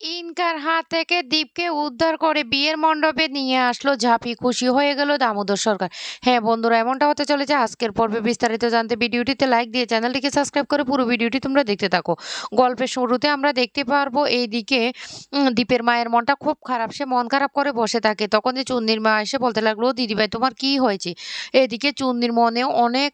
Incur হাত থেকে দীপকে উদ্ধার করে বিয়ের মণ্ডপে নিয়ে আসলো ঝাঁপি। খুশি হয়ে গেল দামোদর সরকার। হ্যাঁ বন্ধুরা, এমনটা হতে চলেছে আজকের পর্বে। বিস্তারিত জানতে ভিডিওটিতে লাইক দিয়ে চ্যানেলটিকে সাবস্ক্রাইব করে পুরো ভিডিওটি তোমরা দেখতে থাকো। গল্পের শুরুতে আমরা দেখতে পারবো এইদিকে দীপের মায়ের মনটা খুব খারাপ। সে মন খারাপ করে বসে থাকে। তখনই চুন্নির মা এসে বলতে লাগলো, দিদিভাই তোমার কি হয়েছে? এদিকে চুন্নির মনেও অনেক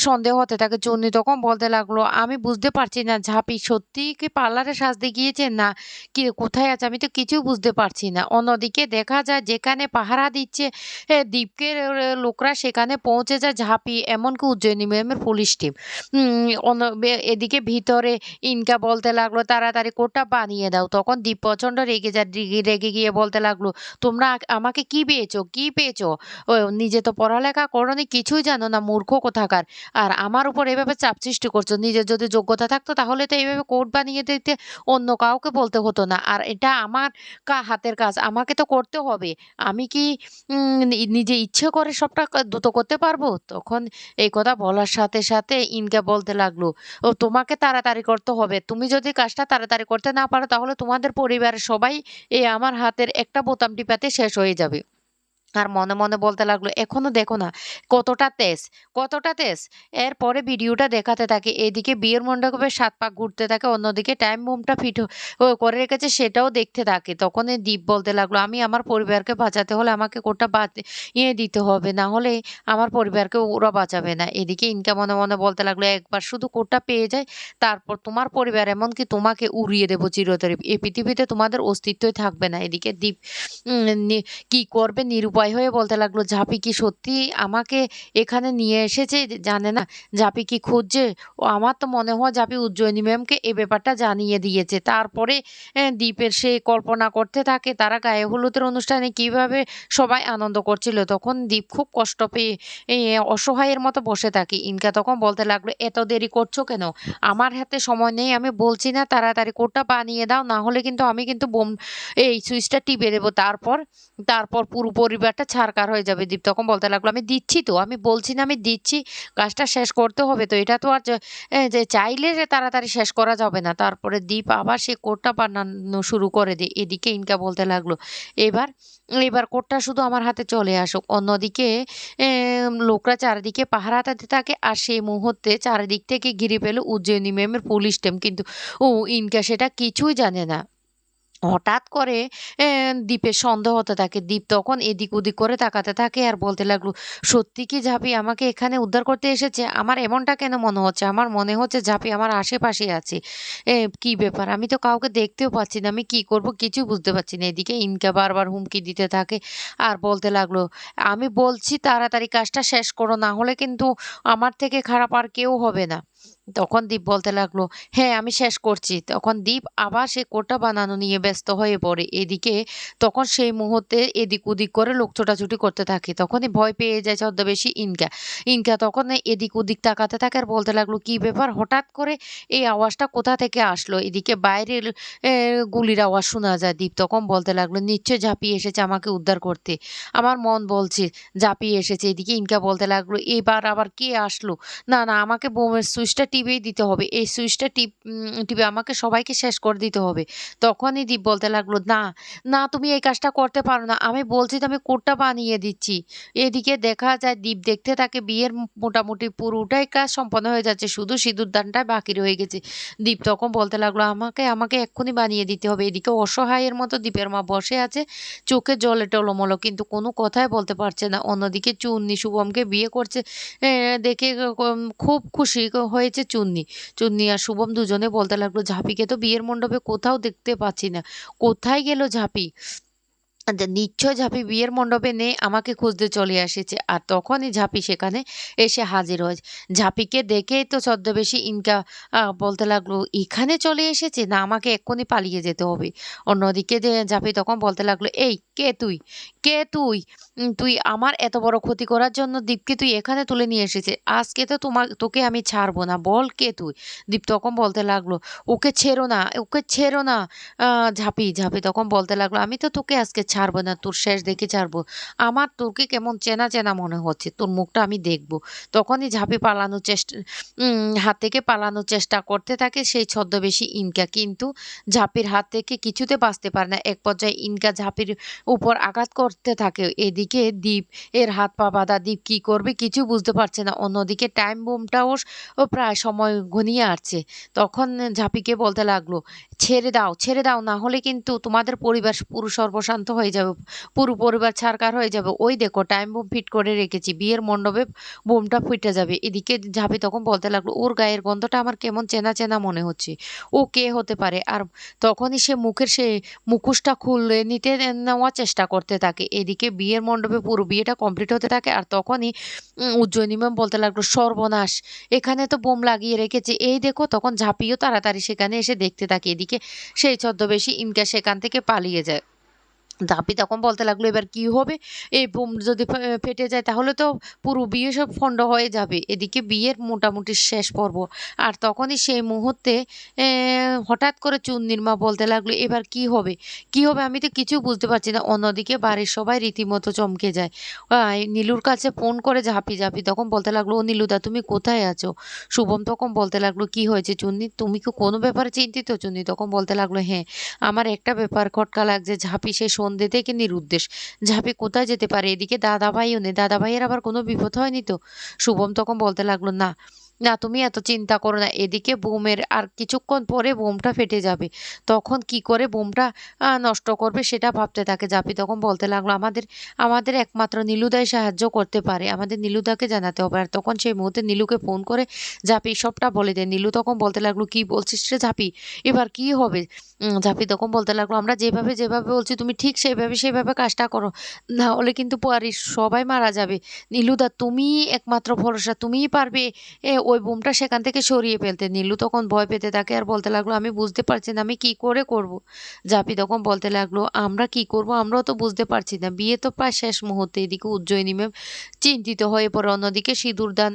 সন্দেহ হতে থাকে। চুন্নি তখন বলতে লাগলো, আমি বুঝতে পারছি না ঝাঁপি সত্যি কি পার্লারে সাজতে গিয়েছে, না কি কোথায় আছে আমি তো কিছুই বুঝতে পারছি না। অন্যদিকে দেখা যায় যেখানে পাহারা দিচ্ছে দ্বীপকে লোকরা, সেখানে পৌঁছে যায় ঝাঁপি, এমনকি উজ্জয়িনী ম্যামের পুলিশ টিম। এদিকে ভিতরে ইনকা বলতে লাগলো, তাড়াতাড়ি কোটটা বানিয়ে দাও। তখন দীপ প্রচন্ড রেগে যায়। রেগে গিয়ে বলতে লাগলো, তোমরা আমাকে কি পেয়েছো, কি পেয়েছো? ও নিজে তো পড়ালেখা করোনি, কিছুই জানো না, মূর্খ কোথাকার। আর আমার উপর এভাবে চাপ সৃষ্টি করছো। নিজের যদি যোগ্যতা থাকতো তাহলে তো এইভাবে কোট বানিয়ে দিতে অন্য কাউকে বলতে হতো না। আর এটা আমার হাতের কাজ, আমাকে তো করতে হবে। আমি কি নিজে ইচ্ছে করে সবটা দ্রুত করতে পারবো? তখন এই কথা বলার সাথে সাথে ইনকা বলতে লাগলো, ও তোমাকে তাড়াতাড়ি করতে হবে। তুমি যদি কাজটা তাড়াতাড়ি করতে না পারো তাহলে তোমাদের পরিবারের সবাই এই আমার হাতের একটা বোতাম টিপাতে শেষ হয়ে যাবে। আর মনে মনে বলতে লাগলো, এখনো দেখো না কতটা তেজ, কতটা তেজ। এরপরে ভিডিওটা দেখাতে থাকে। এদিকে বিয়ের মণ্ডপে ৭ পাক ঘুরতে থাকে, অন্যদিকে টাইম বোমটা ফিট করে রেখেছে সেটাও দেখতে থাকে। তখন এই দীপ বলতে লাগলো, আমি আমার পরিবারকে বাঁচাতে হলে আমাকে কোটটা দিতে হবে, না হলে আমার পরিবারকে ওরা বাঁচাবে না। এদিকে ইনকা মনে মনে বলতে লাগলো, একবার শুধু কোটটা পেয়ে যায়, তারপর তোমার পরিবার এমনকি তোমাকে উড়িয়ে দেবো চিরতরে। এই পৃথিবীতে তোমাদের অস্তিত্বই থাকবে না। এদিকে দীপ উম কি করবে নিরুপায় হয়ে বলতে লাগলো, ঝাঁপি কি সত্যি আমাকে এখানে নিয়ে এসেছে? জানে না ঝাঁপি কি খুঁজছে? ও আমার তো মনে হয় ঝাঁপি উজ্জয়িনী ম্যামকে এ ব্যাপারটা জানিয়ে দিয়েছে। তারপরে দীপের সে কল্পনা করতে থাকে তারা গায়ে হলুদের অনুষ্ঠানে কিভাবে সবাই আনন্দ করছিল। তখন দীপ খুব কষ্ট পেয়ে অসহায়ের মতো বসে থাকে। ইনকা তখন বলতে লাগলো, এত দেরি করছো কেন? আমার হাতে সময় নেই, আমি বলছি না তাড়াতাড়ি কোডটা বানিয়ে দাও, না হলে কিন্তু আমি কিন্তু বোম এই সুইচটা টিপে দেবো। তারপর পুরো পরিবারটা ছারকার হয়ে যাবে। দীপ তখন বলতে লাগলো, আমি দিচ্ছি তো, আমি বলছি না আমি দিচ্ছি, কাজটা শেষ করতে হবে তো। এটা তো আর যে চাইলে যে তাড়াতাড়ি শেষ করা যাবে না। তারপরে দীপ আবার সে কোডটা বানানো শুরু করে দেয়। এদিকে ইনকা বলতে লাগলো, এবার এবার কোডটা শুধু আমার হাতে চলে আসুক। অন্যদিকে লোকরা চারিদিকে পাহারা দিতে থাকে। আর সেই মুহূর্তে চারিদিক থেকে ঘিরে পেল উজ্জয়িনী ম্যামের পুলিশ টিম। কিন্তু ইনকা সেটা কিছুই জানে না। হঠাৎ করে দীপের সন্দেহ হতে থাকে। দীপ তখন এদিক ওদিক করে তাকাতে থাকে আর বলতে লাগলো, সত্যি কি ঝাঁপি আমাকে এখানে উদ্ধার করতে এসেছে? আমার এমনটা কেন মনে হচ্ছে? আমার মনে হচ্ছে ঝাঁপি আমার আশেপাশে আছে। কি ব্যাপার? আমি তো কাউকে দেখতেও পাচ্ছি না। আমি কি করব কিছুই বুঝতে পারছি না। এদিকে ইনকা বারবার হুমকি দিতে থাকে আর বলতে লাগলো, আমি বলছি তাড়াতাড়ি কাজটা শেষ করো, না হলে কিন্তু আমার থেকে খারাপ আর কেউ হবে না। তখন দীপ বলতে লাগলো, হ্যাঁ আমি শেষ করছি। তখন দীপ আবার সে কোটা বানানো নিয়ে ব্যস্ত হয়ে পড়ে। এদিকে তখন সেই মুহূর্তে এদিক ওদিক করে লোক ছোটাছুটি করতে থাকে। তখনই ভয় পেয়ে যায় ছদ্মবেশী ইনকা। ইনকা তখন এদিক ওদিক তাকাতে থাকে আর বলতে লাগলো, কি ব্যাপার, হঠাৎ করে এই আওয়াজটা কোথা থেকে আসলো? এদিকে বাইরের গুলির আওয়াজ শোনা যায়। দীপ তখন বলতে লাগলো, নিশ্চয় ঝাঁপিয়ে এসেছে আমাকে উদ্ধার করতে। আমার মন বলছে ঝাঁপিয়ে এসেছে। এদিকে ইনকা বলতে লাগলো, এবার আবার কে আসলো? না, না, আমাকে বোমের সুইচটা টিপেই দিতে হবে। এই সুইচটা টিপে আমাকে সবাইকে শেষ করে দিতে হবে। তখনই দীপ বলতে লাগলো, না, না তুমি এই কাজটা করতে পারো না। আমি বলছি তো আমি কোডটা বানিয়ে দিচ্ছি। এদিকে দেখা যায় দীপ দেখতে থাকে বিয়ের মোটামুটি পুরোটাই কাজ সম্পন্ন হয়ে যাচ্ছে। শুধু সিঁদুরদানটাই বাকি রয়ে গেছে। দীপ তখন বলতে লাগলো, আমাকে এক্ষুনি বানিয়ে দিতে হবে। এদিকে অসহায়ের মতো দীপের মা বসে আছে, চোখে জলে টলমলো, কিন্তু কোনো কথাই বলতে পারছে না। অন্যদিকে চুন্নি শুভমকে বিয়ে করছে দেখে খুব খুশি হয়েছে চুন্নি। চুন্নি আর শুভম দুজনে বলতে লাগলো, ঝাঁপিকে তো বিয়ের মণ্ডপে কোথাও দেখতে পাচ্ছি না। কোথায় গেল ঝাঁপি? নিশ্চয় ঝাঁপি বিয়ের মণ্ডপে নেই, আমাকে খুঁজতে চলে এসেছে। আর তখনই ঝাঁপি সেখানে এসে হাজির হয়। ঝাঁপিকে দেখেই তো ছদ্মবেশী ইনকা বলতে লাগলো, এখানে চলে এসেছে, না আমাকে এক্ষুনি পালিয়ে যেতে হবে। অন্যদিকে যে ঝাঁপি তখন বলতে লাগলো, এই কে তুই, কে তুই? তুই আমার এত বড় ক্ষতি করার জন্য দীপকে তুই এখানে তুলে নিয়ে এসেছে। আজকে তো তোকে আমি ছাড়বো না, বল কে তুই? দীপ তখন বলতে লাগলো, ওকে ছেড়ো না, ওকে ছেড়ো না। ঝাঁপি তখন বলতে লাগলো, আমি তো তোকে আজকে ছাড়বো না, তোর শেষ দেখে ছাড়বো। আমার তোকে কেমন চেনা, চেনা মনে হচ্ছে। তোর মুখটা আমি দেখব। তখনই ঝাঁপি পালানোর হাত থেকে পালানোর চেষ্টা করতে থাকে সেই ছদ্মবেশী ইনকা। কিন্তু ঝাঁপির হাত থেকে কিছুতে বাঁচতে পারে না। এক পর্যায়ে ইনকা ঝাঁপির উপর আঘাত করতে থাকে। এদিকে দীপ এর হাত পা বাঁধা। দীপ কি করবে কিছু বুঝতে পারছে না। অন্যদিকে টাইম বোমটাও প্রায় সময় ঘনিয়ে আসছে। তখন ঝাঁপিকে বলতে লাগলো, "ছেড়ে দাও, ছেড়ে দাও। না হলে কিন্তু তোমাদের পরিবার পুরো সর্বশান্ত হয়ে যাবে। পুরো পরিবার ছারকার হয়ে যাবে। ওই দেখো টাইম বোম ফিট করে রেখেছি। বিয়ের মণ্ডপে বোমটা ফুইটে যাবে।" এদিকে ঝাঁপি তখন বলতে লাগলো, "ওর গায়ের গন্ধটা আমার কেমন চেনা, চেনা মনে হচ্ছে। ও কে হতে পারে?" আর তখনই সে মুখের মুখোশটা খুলে নেওয়ার চেষ্টা করতে থাকে। এদিকে বিয়ের মণ্ডপে পুরো বিয়েটা কমপ্লিট হতে থাকে। আর তখনই উজ্জয়িনী ম্যাম বলতে লাগলো, "সর্বনাশ! এখানে তো বোম লাগিয়ে রেখেছে। এই দেখো।" তখন ঝাঁপিও তাড়াতাড়ি সেখানে এসে দেখতে থাকে। এদিকে সেই ছদ্মবেশী ইনকা সেখান থেকে পালিয়ে যায়। ধাপি তখন বলতে লাগলো, "এবার কি হবে? এই বোম যদি ফেটে যায় তাহলে তো পুরো বিয়ে সব পন্ড হয়ে যাবে।" এদিকে বিয়ের মোটামুটি শেষ পর্ব। আর তখনই সেই মুহূর্তে হঠাৎ করে চুন্নির মা বলতে লাগলো, "এবার কি হবে? কি হবে? আমি তো কিছু বুঝতে পারছি না।" অন্যদিকে বাড়ির সবাই রীতিমতো চমকে যায়। নীলুর কাছে ফোন করে ঝাঁপি তখন বলতে লাগলো, "ও নীলুদা তুমি কোথায় আছো?" শুভম তখন বলতে লাগলো, "কি হয়েছে চুন্নি? তুমি কি কোনো ব্যাপারে চিন্তিত?" চুন্নি তখন বলতে লাগলো, "হ্যাঁ, আমার একটা ব্যাপার খটকা লাগছে। ঝাঁপি সেই সন্ধ্যে থেকে নিরুদ্দেশ। ঝাঁপি কোথায় যেতে পারে? এদিকে দাদাভাইও নেই। দাদাভাইয়ের আবার কোনো বিপদ হয়নি তো?" শুভম তখন বলতে লাগলো, "না, না তুমি এত চিন্তা করো না। এদিকে বোমের আর কিছুক্ষণ পরে বোমটা ফেটে যাবে। তখন কি করে বোমটা নষ্ট করবে সেটা ভাবতে থাকে।" ঝাঁপি তখন বলতে লাগলো, আমাদের একমাত্র নীলুদাই সাহায্য করতে পারে। আমাদের নীলুদাকে জানাতে হবে।" আর তখন সেই মুহূর্তে নীলুকে ফোন করে ঝাঁপি সবটা বলে দেয়। নীলু তখন বলতে লাগলো, "কি বলছিস রে ঝাঁপি? এবার কি হবে?" ঝাঁপি তখন বলতে লাগলো, "আমরা যেভাবে বলছি তুমি ঠিক সেভাবে কাজটা করো। না হলে কিন্তু বাড়ির সবাই মারা যাবে। নীলুদা তুমিই একমাত্র ভরসা। তুমিই পারবে ওই বোমটা সেখান থেকে সরিয়ে ফেলতে।" নীলু তখন ভয় পেতে থাকে আর বলতে লাগলো, "আমি বুঝতে পারছি না আমি কি করে করব?" ঝাঁপি তখন বলতে লাগলো, "আমরা কি করব আমরাও তো বুঝতে পারছি না। বিয়ে তো প্রায় শেষ মুহূর্তে।" এদিকে উজ্জয়িনী ম্যাম চিন্তিত হয়ে পড়ে। অন্যদিকে সিঁদুরদান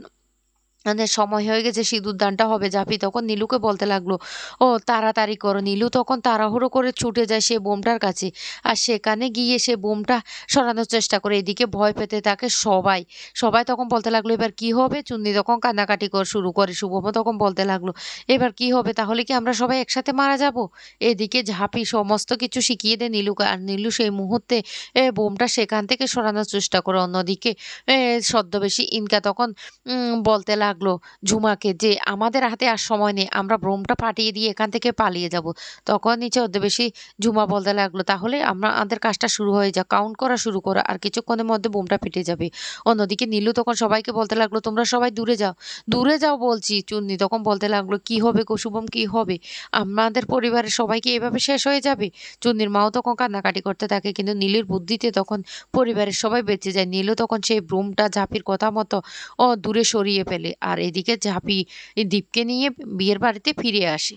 মানে সময় হয়ে গেছে সিঁদুরদানটা হবে। ঝাঁপি তখন নীলুকে বলতে লাগলো, "ও তাড়াতাড়ি করো।" নীলু তখন তাড়াহুড়ো করে ছুটে যায় সে বোমটার কাছে। আর সেখানে গিয়ে সে বোমটা সরানোর চেষ্টা করে। এদিকে ভয় পেতে থাকে সবাই। সবাই তখন বলতে লাগলো, "এবার কি হবে?" চুন্নি তখন কান্নাকাটি শুরু করে। শুভমও তখন বলতে লাগলো, "এবার কি হবে? তাহলে কি আমরা সবাই একসাথে মারা যাবো?" এদিকে ঝাঁপি সমস্ত কিছু শিখিয়ে দেয় নীলুকে। আর নীলু সেই মুহূর্তে বোমটা সেখান থেকে সরানোর চেষ্টা করে। অন্যদিকে ছদ্মবেশী ইনকা তখন বলতে লাগলো ঝুমাকে যে, "আমাদের হাতে আর সময় নেই। আমরা বোমটা ফাটিয়ে দিয়ে এখান থেকে পালিয়ে যাব।" তখন নিচে ছদ্মবেশী ঝুমা বলতে লাগলো, "তাহলে আমাদের কাজটা শুরু হয়ে যাক। কাউন্ট করা শুরু করো। আর কিছুক্ষণের মধ্যে বোমটা ফেটে যাবে।" অন্যদিকে নীলু তখন সবাইকে বলতে লাগলো, "তোমরা সবাই দূরে যাও। দূরে যাও বলছি।" চুন্নি তখন বলতে লাগলো, "কি হবে গো শুভম কি হবে? আমাদের পরিবারের সবাই কি এভাবে শেষ হয়ে যাবে?" চুন্নির মাও তখন কান্নাকাটি করতে থাকে। কিন্তু নীলুর বুদ্ধিতে তখন পরিবারের সবাই বেঁচে যায়। নীলু তখন সেই ব্রুমটা ঝাঁপির কথা মতো দূরে সরিয়ে ফেলে। আর এদিকে ঝাঁপি দীপকে নিয়ে বিয়ের বাড়িতে ফিরে আসে।